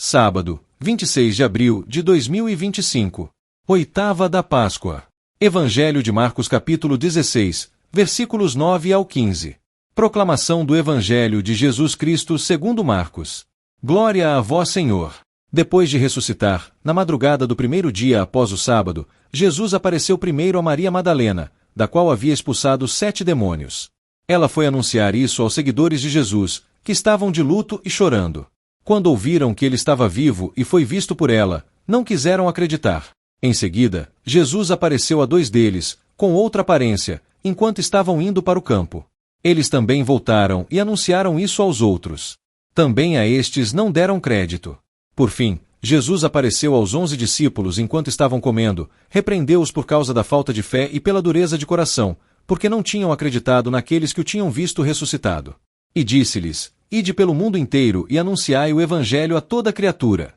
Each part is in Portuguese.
Sábado, 26 de abril de 2025. Oitava da Páscoa. Evangelho de Marcos capítulo 16, versículos 9 ao 15. Proclamação do Evangelho de Jesus Cristo segundo Marcos. Glória a vós, Senhor. Depois de ressuscitar, na madrugada do primeiro dia após o sábado, Jesus apareceu primeiro a Maria Madalena, da qual havia expulsado 7 demônios. Ela foi anunciar isso aos seguidores de Jesus, que estavam de luto e chorando. Quando ouviram que ele estava vivo e foi visto por ela, não quiseram acreditar. Em seguida, Jesus apareceu a 2 deles, com outra aparência, enquanto estavam indo para o campo. Eles também voltaram e anunciaram isso aos outros. Também a estes não deram crédito. Por fim, Jesus apareceu aos 11 discípulos enquanto estavam comendo, repreendeu-os por causa da falta de fé e pela dureza de coração, porque não tinham acreditado naqueles que o tinham visto ressuscitado. E disse-lhes: Ide pelo mundo inteiro e anunciai o Evangelho a toda criatura.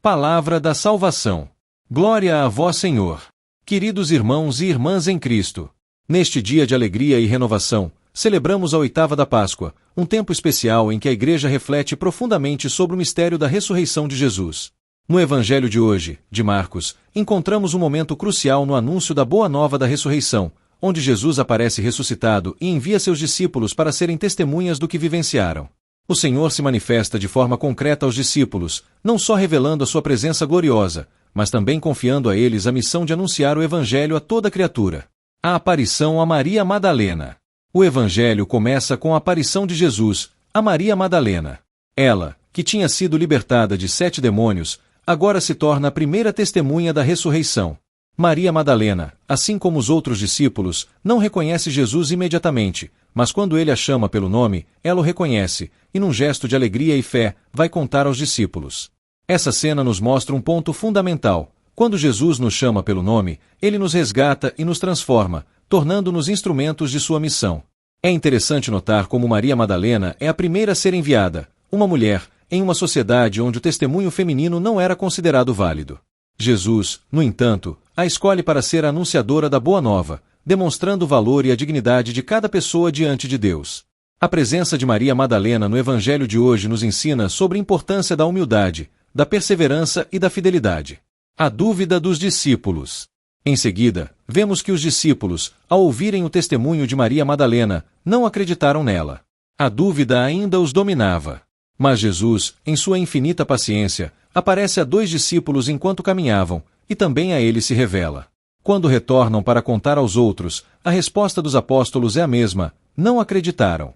Palavra da salvação. Glória a vós, Senhor. Queridos irmãos e irmãs em Cristo, neste dia de alegria e renovação, celebramos a oitava da Páscoa, um tempo especial em que a Igreja reflete profundamente sobre o mistério da ressurreição de Jesus. No Evangelho de hoje, de Marcos, encontramos um momento crucial no anúncio da boa nova da ressurreição, onde Jesus aparece ressuscitado e envia seus discípulos para serem testemunhas do que vivenciaram. O Senhor se manifesta de forma concreta aos discípulos, não só revelando a sua presença gloriosa, mas também confiando a eles a missão de anunciar o Evangelho a toda criatura. A aparição a Maria Madalena. O Evangelho começa com a aparição de Jesus, a Maria Madalena. Ela, que tinha sido libertada de 7 demônios, agora se torna a primeira testemunha da ressurreição. Maria Madalena, assim como os outros discípulos, não reconhece Jesus imediatamente, mas quando ele a chama pelo nome, ela o reconhece, e num gesto de alegria e fé, vai contar aos discípulos. Essa cena nos mostra um ponto fundamental. Quando Jesus nos chama pelo nome, ele nos resgata e nos transforma, tornando-nos instrumentos de sua missão. É interessante notar como Maria Madalena é a primeira a ser enviada, uma mulher, em uma sociedade onde o testemunho feminino não era considerado válido. Jesus, no entanto, a escolhe para ser a anunciadora da Boa Nova, demonstrando o valor e a dignidade de cada pessoa diante de Deus. A presença de Maria Madalena no Evangelho de hoje nos ensina sobre a importância da humildade, da perseverança e da fidelidade. A dúvida dos discípulos. Em seguida, vemos que os discípulos, ao ouvirem o testemunho de Maria Madalena, não acreditaram nela. A dúvida ainda os dominava. Mas Jesus, em sua infinita paciência, aparece a 2 discípulos enquanto caminhavam, e também a eles se revela. Quando retornam para contar aos outros, a resposta dos apóstolos é a mesma: não acreditaram.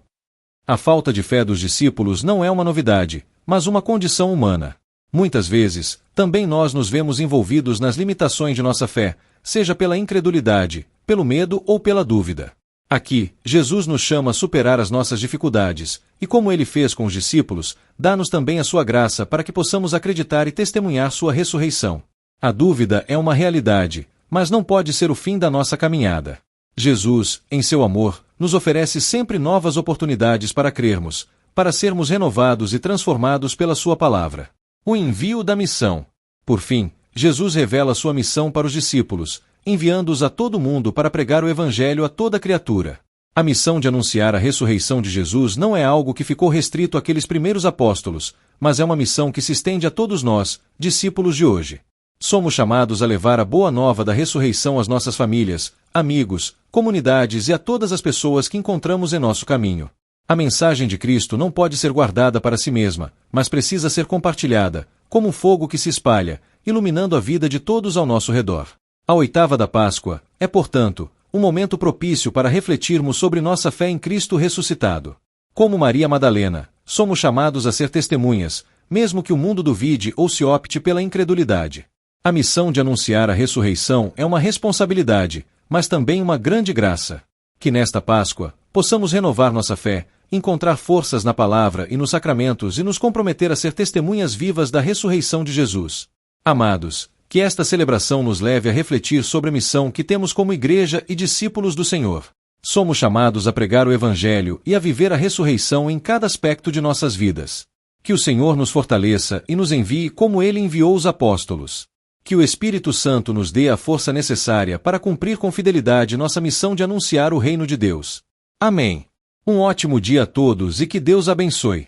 A falta de fé dos discípulos não é uma novidade, mas uma condição humana. Muitas vezes, também nós nos vemos envolvidos nas limitações de nossa fé, seja pela incredulidade, pelo medo ou pela dúvida. Aqui, Jesus nos chama a superar as nossas dificuldades, e como ele fez com os discípulos, dá-nos também a sua graça para que possamos acreditar e testemunhar sua ressurreição. A dúvida é uma realidade, mas não pode ser o fim da nossa caminhada. Jesus, em seu amor, nos oferece sempre novas oportunidades para crermos, para sermos renovados e transformados pela sua palavra. O envio da missão. Por fim, Jesus revela sua missão para os discípulos, enviando-os a todo mundo para pregar o Evangelho a toda criatura. A missão de anunciar a ressurreição de Jesus não é algo que ficou restrito àqueles primeiros apóstolos, mas é uma missão que se estende a todos nós, discípulos de hoje. Somos chamados a levar a boa nova da ressurreição às nossas famílias, amigos, comunidades e a todas as pessoas que encontramos em nosso caminho. A mensagem de Cristo não pode ser guardada para si mesma, mas precisa ser compartilhada, como um fogo que se espalha, iluminando a vida de todos ao nosso redor. A oitava da Páscoa é, portanto, um momento propício para refletirmos sobre nossa fé em Cristo ressuscitado. Como Maria Madalena, somos chamados a ser testemunhas, mesmo que o mundo duvide ou se opte pela incredulidade. A missão de anunciar a ressurreição é uma responsabilidade, mas também uma grande graça. Que nesta Páscoa, possamos renovar nossa fé, encontrar forças na palavra e nos sacramentos e nos comprometer a ser testemunhas vivas da ressurreição de Jesus. Amados, que esta celebração nos leve a refletir sobre a missão que temos como Igreja e discípulos do Senhor. Somos chamados a pregar o Evangelho e a viver a ressurreição em cada aspecto de nossas vidas. Que o Senhor nos fortaleça e nos envie como Ele enviou os apóstolos. Que o Espírito Santo nos dê a força necessária para cumprir com fidelidade nossa missão de anunciar o reino de Deus. Amém. Um ótimo dia a todos e que Deus abençoe.